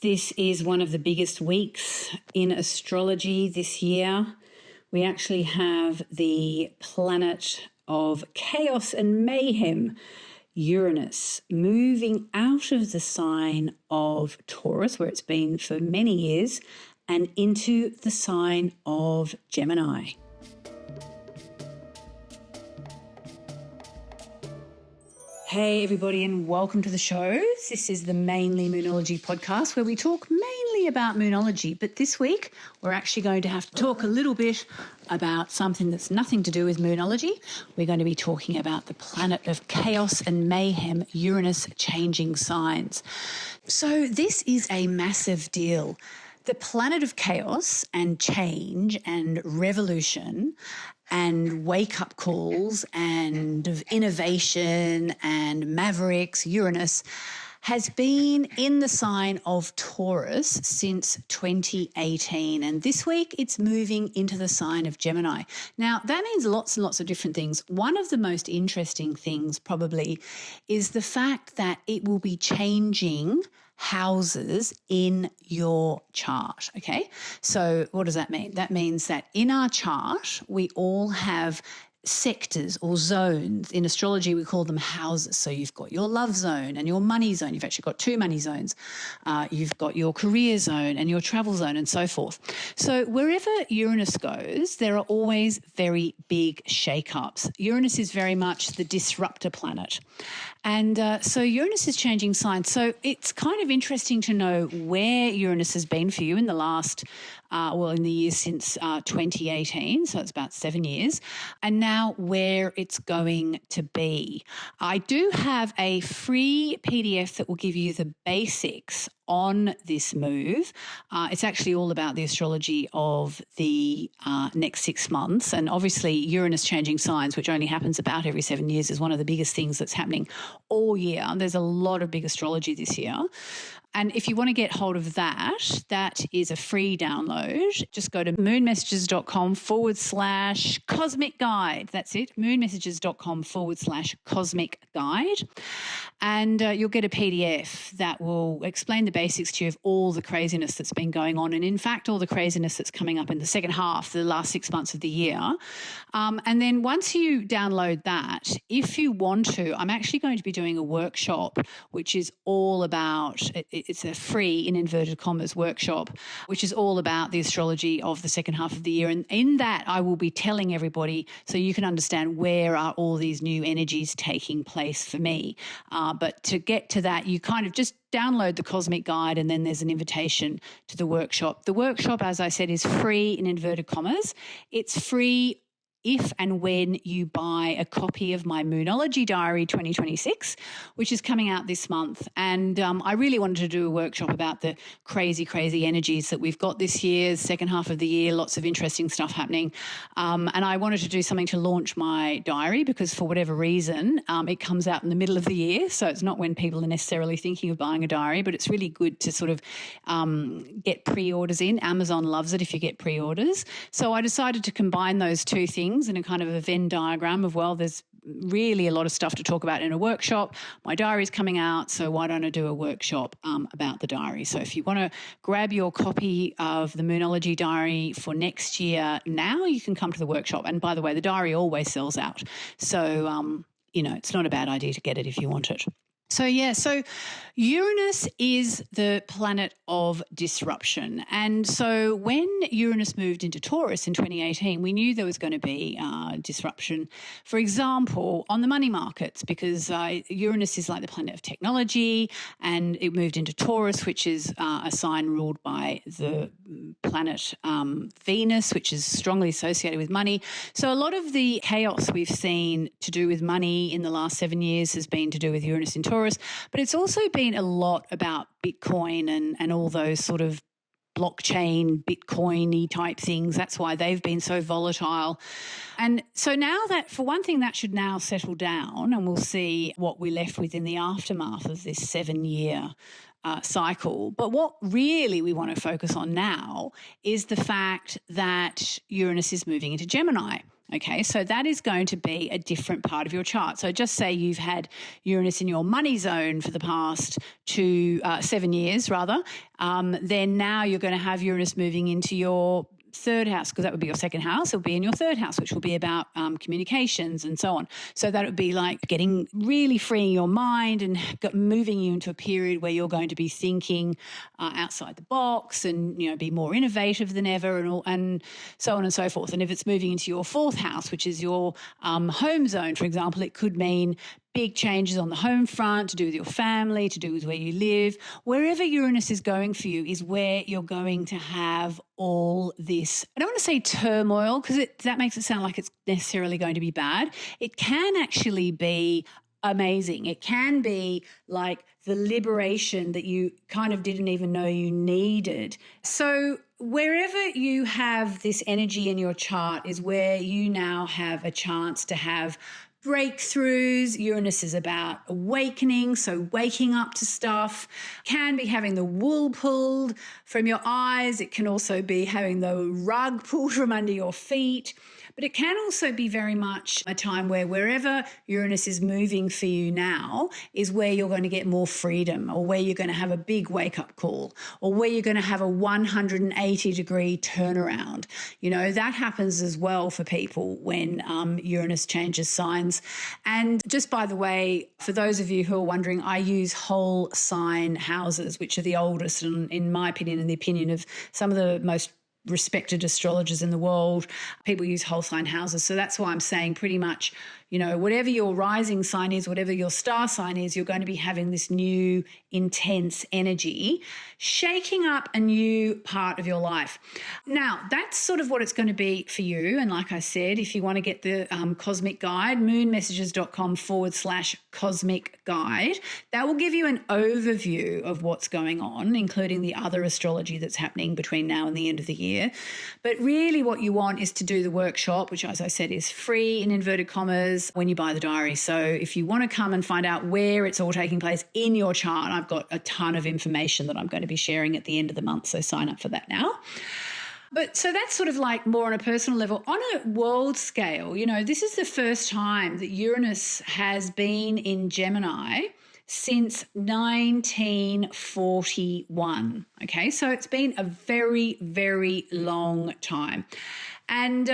This is one of the biggest weeks in astrology this year. We actually have the planet of chaos and mayhem, Uranus, moving out of the sign of Taurus, where it's been for many years, and into the sign of Gemini. Hey everybody, and welcome to the show. This is the Mainly Moonology podcast where we talk mainly about moonology, but this week we're actually going to have to talk a little bit about something that's nothing to do with moonology. We're going to be talking about the planet of chaos and mayhem, Uranus changing signs. So this is a massive deal. The planet of chaos and change and revolution and wake-up calls and of innovation and mavericks, Uranus, has been in the sign of Taurus since 2018. And this week it's moving into the sign of Gemini. Now, that means lots and lots of different things. One of the most interesting things probably is the fact that it will be changing houses in your chart, okay? So what does that mean? That means that in our chart, we all have sectors or zones. In astrology, we call them houses. So you've got your love zone and your money zone. You've actually got two money zones. You've got your career zone and your travel zone and so forth. So wherever Uranus goes, there are always very big shake-ups. Uranus is very much the disruptor planet. And so Uranus is changing signs. So it's kind of interesting to know where Uranus has been for you in the last, in the years since 2018, so it's about 7 years, and now where it's going to be. I do have a free PDF that will give you the basics on this move. It's actually all about the astrology of the next 6 months. And obviously Uranus changing signs, which only happens about every 7 years, is one of the biggest things that's happening all year. There's a lot of big astrology this year. And if you want to get hold of that, that is a free download. Just go to moonmessages.com/cosmic guide. That's it, moonmessages.com/cosmic guide. And you'll get a PDF that will explain the basics to you of all the craziness that's been going on. And in fact, all the craziness that's coming up in the second half, the last 6 months of the year. And then once you download that, if you want to, I'm actually going to be doing a workshop, which is all about, it's a free, in inverted commas, workshop, which is all about the astrology of the second half of the year. And in that, I will be telling everybody so you can understand where are all these new energies taking place for me. But to get to that, you kind of just download the Cosmic Guide and then there's an invitation to the workshop. The workshop, as I said, is free in inverted commas. It's free if and when you buy a copy of my Moonology Diary 2026, which is coming out this month. And I really wanted to do a workshop about the crazy, crazy energies that we've got this year, second half of the year, lots of interesting stuff happening. And I wanted to do something to launch my diary because for whatever reason, it comes out in the middle of the year. So it's not when people are necessarily thinking of buying a diary, but it's really good to sort of get pre-orders in. Amazon loves it if you get pre-orders. So I decided to combine those two things in a kind of a Venn diagram of, well, there's really a lot of stuff to talk about in a workshop. My diary's coming out, so why don't I do a workshop about the diary? So if you want to grab your copy of the Moonology Diary for next year now, you can come to the workshop. And by the way, the diary always sells out. So, it's not a bad idea to get it if you want it. So Uranus is the planet of disruption. And so when Uranus moved into Taurus in 2018, we knew there was going to be disruption, for example, on the money markets, because Uranus is like the planet of technology, and it moved into Taurus, which is a sign ruled by the planet Venus, which is strongly associated with money. So a lot of the chaos we've seen to do with money in the last 7 years has been to do with Uranus in Taurus, but it's also been a lot about Bitcoin and all those sort of blockchain, Bitcoin-y type things. That's why they've been so volatile. And so now that, for one thing, that should now settle down and we'll see what we're left with in the aftermath of this 7-year cycle. But what really we want to focus on now is the fact that Uranus is moving into Gemini. Okay, so that is going to be a different part of your chart. So just say you've had Uranus in your money zone for the past 7 years, rather. Then now you're going to have Uranus moving into your third house, because that would be your second house. It'll be in your third house, which will be about communications and so on. So that would be like really freeing your mind and moving you into a period where you're going to be thinking outside the box and, be more innovative than ever and so on and so forth. And if it's moving into your fourth house, which is your home zone, for example, it could mean big changes on the home front to do with your family, to do with where you live. Wherever Uranus is going for you is where you're going to have all this, I don't want to say turmoil, because that makes it sound like it's necessarily going to be bad. It can actually be amazing. It can be like the liberation that you kind of didn't even know you needed. So wherever you have this energy in your chart is where you now have a chance to have breakthroughs. Uranus is about awakening, so waking up to stuff. Can be having the wool pulled from your eyes. It can also be having the rug pulled from under your feet. But it can also be very much a time where wherever Uranus is moving for you now is where you're going to get more freedom, or where you're going to have a big wake-up call, or where you're going to have a 180-degree turnaround. That happens as well for people when Uranus changes signs. And just by the way, for those of you who are wondering, I use whole sign houses, which are the oldest and, in my opinion, and the opinion of some of the most respected astrologers in the world. People use whole sign houses. So that's why I'm saying pretty much, whatever your rising sign is, whatever your star sign is, you're going to be having this new intense energy shaking up a new part of your life. Now, that's sort of what it's going to be for you. And like I said, if you want to get the cosmic guide, moonmessages.com/cosmic guide, that will give you an overview of what's going on, including the other astrology that's happening between now and the end of the year. But really what you want is to do the workshop, which, as I said, is free in inverted commas when you buy the diary. So if you want to come and find out where it's all taking place in your chart, I've got a ton of information that I'm going to be sharing at the end of the month. So sign up for that now. But so that's sort of like more on a personal level. On a world scale, this is the first time that Uranus has been in Gemini since 1941. Okay, so it's been a very, very long time. And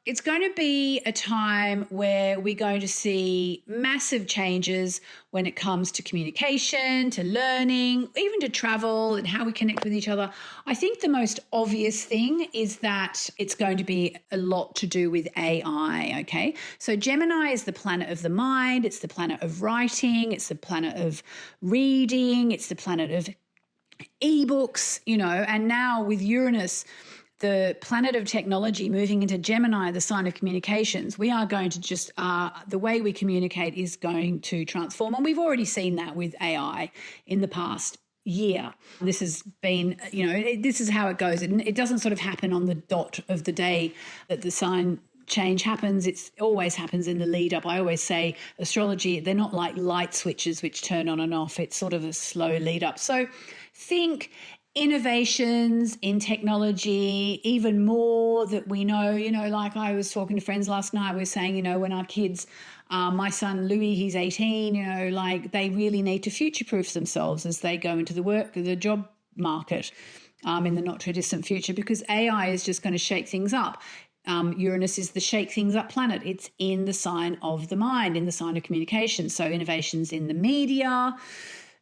it's going to be a time where we're going to see massive changes when it comes to communication, to learning, even to travel and how we connect with each other. I think the most obvious thing is that it's going to be a lot to do with AI, okay? So Gemini is the planet of the mind. It's the planet of writing. It's the planet of reading. It's the planet of ebooks, and now with Uranus, the planet of technology, moving into Gemini, the sign of communications, we are going to just, the way we communicate is going to transform. And we've already seen that with AI in the past year. This has been, this is how it goes. It doesn't sort of happen on the dot of the day that the sign change happens. It always happens in the lead up. I always say astrology, they're not like light switches which turn on and off. It's sort of a slow lead up. So think innovations in technology, even more that we know, like I was talking to friends last night, we were saying, when our kids, my son Louis, he's 18, like they really need to future-proof themselves as they go into the job market in the not too distant future, because AI is just going to shake things up. Uranus is the shake things up planet. It's in the sign of the mind, in the sign of communication. So innovations in the media,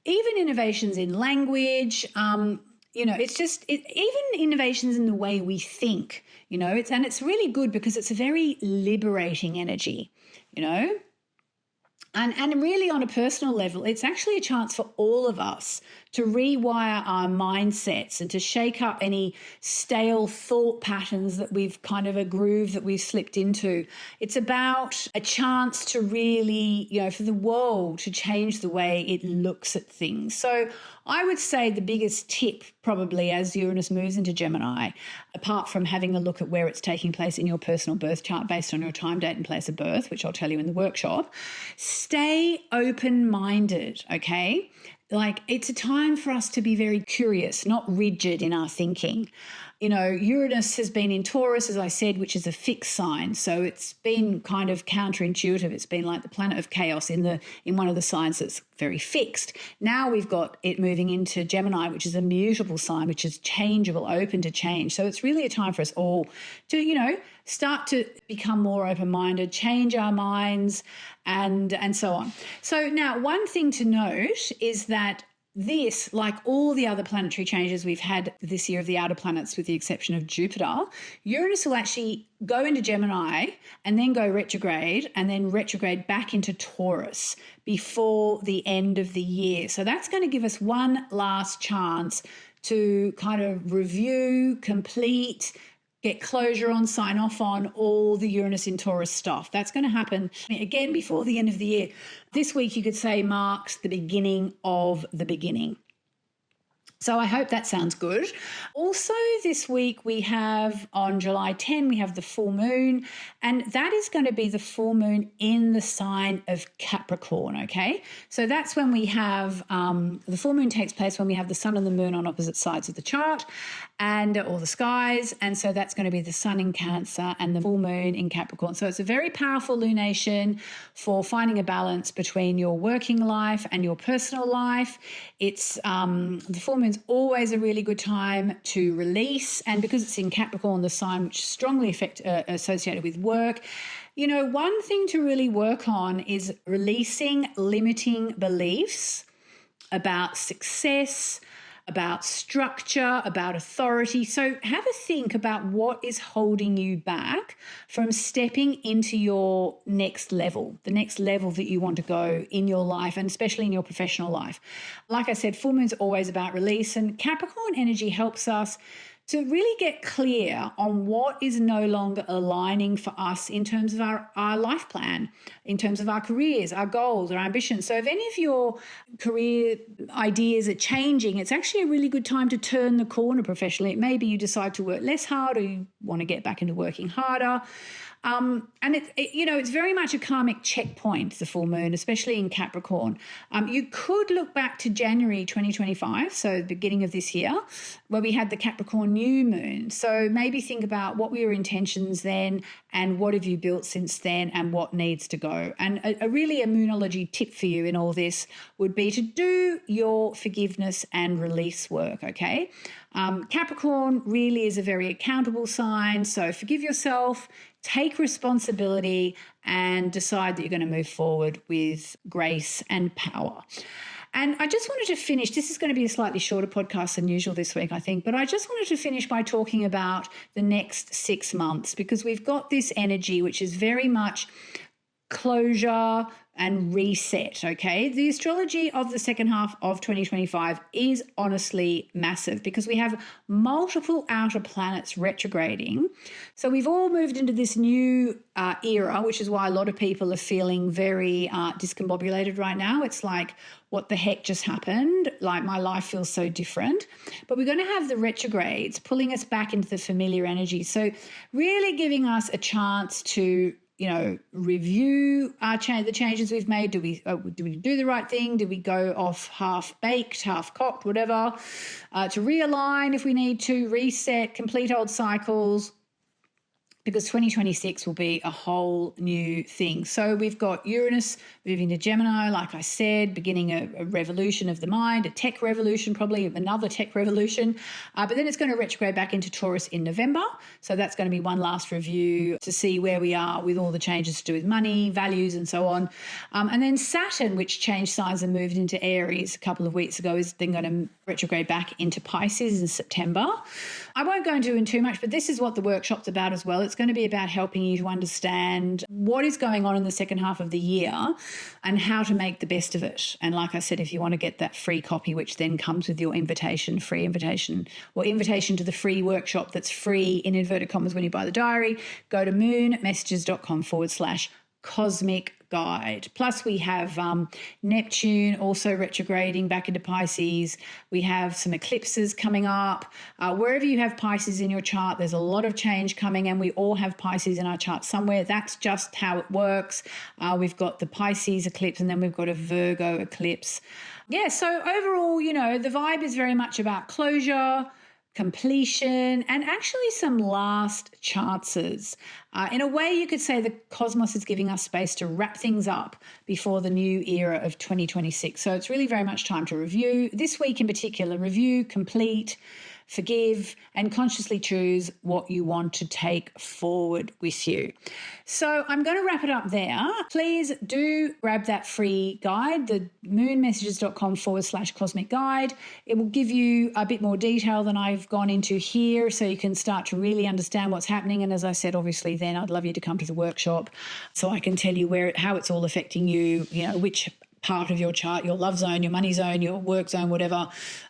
even innovations in language, it's just even innovations in the way we think, it's really good because it's a very liberating energy, And really on a personal level, it's actually a chance for all of us to rewire our mindsets and to shake up any stale thought patterns that we've kind of a groove that we've slipped into. It's about a chance to really, for the world to change the way it looks at things. So I would say the biggest tip probably as Uranus moves into Gemini, apart from having a look at where it's taking place in your personal birth chart based on your time, date and place of birth, which I'll tell you in the workshop, stay open-minded, okay? Like it's a time for us to be very curious, not rigid in our thinking. Uranus has been in Taurus, as I said, which is a fixed sign. So it's been kind of counterintuitive. It's been like the planet of chaos in one of the signs that's very fixed. Now we've got it moving into Gemini, which is a mutable sign, which is changeable, open to change. So it's really a time for us all to, start to become more open-minded, change our minds, and so on. So now one thing to note is that this, like all the other planetary changes we've had this year of the outer planets, with the exception of Jupiter, Uranus will actually go into Gemini and then go retrograde and then retrograde back into Taurus before the end of the year. So that's going to give us one last chance to kind of review, complete, get closure on, sign off on all the Uranus in Taurus stuff. That's going to happen again before the end of the year. This week, you could say, marks the beginning of the beginning. So I hope that sounds good. Also this week we have, on July 10, we have the full moon, and that is going to be the full moon in the sign of Capricorn, okay? So that's when we have, the full moon takes place when we have the sun and the moon on opposite sides of the chart or the skies, and so that's going to be the sun in Cancer and the full moon in Capricorn. So it's a very powerful lunation for finding a balance between your working life and your personal life. It's the full moon's always a really good time to release, and because it's in Capricorn, the sign which is strongly associated with work, one thing to really work on is releasing limiting beliefs about success, about structure, about authority. So have a think about what is holding you back from stepping into your next level, the next level that you want to go in your life, and especially in your professional life. Like I said, full moon's always about release, and Capricorn energy helps us to really get clear on what is no longer aligning for us in terms of our life plan, in terms of our careers, our goals, our ambitions. So if any of your career ideas are changing, it's actually a really good time to turn the corner professionally. Maybe you decide to work less hard, or you want to get back into working harder. And it's very much a karmic checkpoint, the full moon, especially in Capricorn. You could look back to January 2025, so the beginning of this year, where we had the Capricorn new moon. So maybe think about what were your intentions then, and what have you built since then, and what needs to go. And a moonology tip for you in all this would be to do your forgiveness and release work, okay? Capricorn really is a very accountable sign, so forgive yourself, take responsibility, and decide that you're going to move forward with grace and power. And I just wanted to finish, this is going to be a slightly shorter podcast than usual this week, I think, but I just wanted to finish by talking about the next 6 months, because we've got this energy which is very much closure and reset, okay? The astrology of the second half of 2025 is honestly massive, because we have multiple outer planets retrograding. So we've all moved into this new era, which is why a lot of people are feeling very discombobulated right now. It's like, what the heck just happened? Like, my life feels so different. But we're going to have the retrogrades pulling us back into the familiar energy. So really giving us a chance to review the changes we've made. Do we do the right thing? Do we go off half-baked, half-cocked, whatever, to realign if we need to, reset, complete old cycles, because 2026 will be a whole new thing. So we've got Uranus moving to Gemini, like I said, beginning a revolution of the mind, a tech revolution, probably another tech revolution. But then it's going to retrograde back into Taurus in November. So that's going to be one last review to see where we are with all the changes to do with money, values, and so on. And then Saturn, which changed signs and moved into Aries a couple of weeks ago, is then going to retrograde back into Pisces in September. I won't go into too much, but this is what the workshop's about as well. It's going to be about helping you to understand what is going on in the second half of the year and how to make the best of it. And like I said, if you want to get that free copy, which then comes with your invitation to the free workshop that's free in inverted commas when you buy the diary, go to moonmessages.com/cosmic guide. Plus we have Neptune also retrograding back into Pisces. We have some eclipses coming up. Wherever you have Pisces in your chart, there's a lot of change coming, and we all have Pisces in our chart somewhere. That's just how it works. We've got the Pisces eclipse, and then we've got a Virgo eclipse. Yeah, so overall, the vibe is very much about closure, completion, and actually some last chances. In a way, you could say the cosmos is giving us space to wrap things up before the new era of 2026. So it's really very much time to review. This week in particular, review, complete, forgive, and consciously choose what you want to take forward with you. So I'm going to wrap it up there. Please do grab that free guide, the moonmessages.com/cosmic guide. It will give you a bit more detail than I've gone into here, so you can start to really understand what's happening. And as I said, obviously, then I'd love you to come to the workshop so I can tell you how it's all affecting you, which part of your chart, your love zone, your money zone, your work zone, whatever,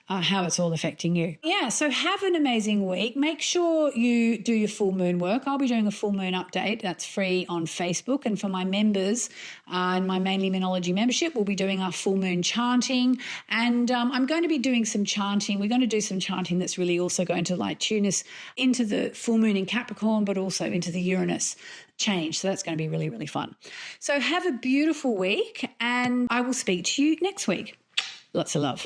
how it's all affecting you. Yeah, so have an amazing week. Make sure you do your full moon work. I'll be doing a full moon update. That's free on Facebook. And for my members and my Mainly Minology membership, we'll be doing our full moon chanting. And I'm going to be doing some chanting. We're going to do some chanting that's really also going to tune us into the full moon in Capricorn, but also into the Uranus change. So that's going to be really, really fun. So have a beautiful week, and I will speak to you next week. Lots of love.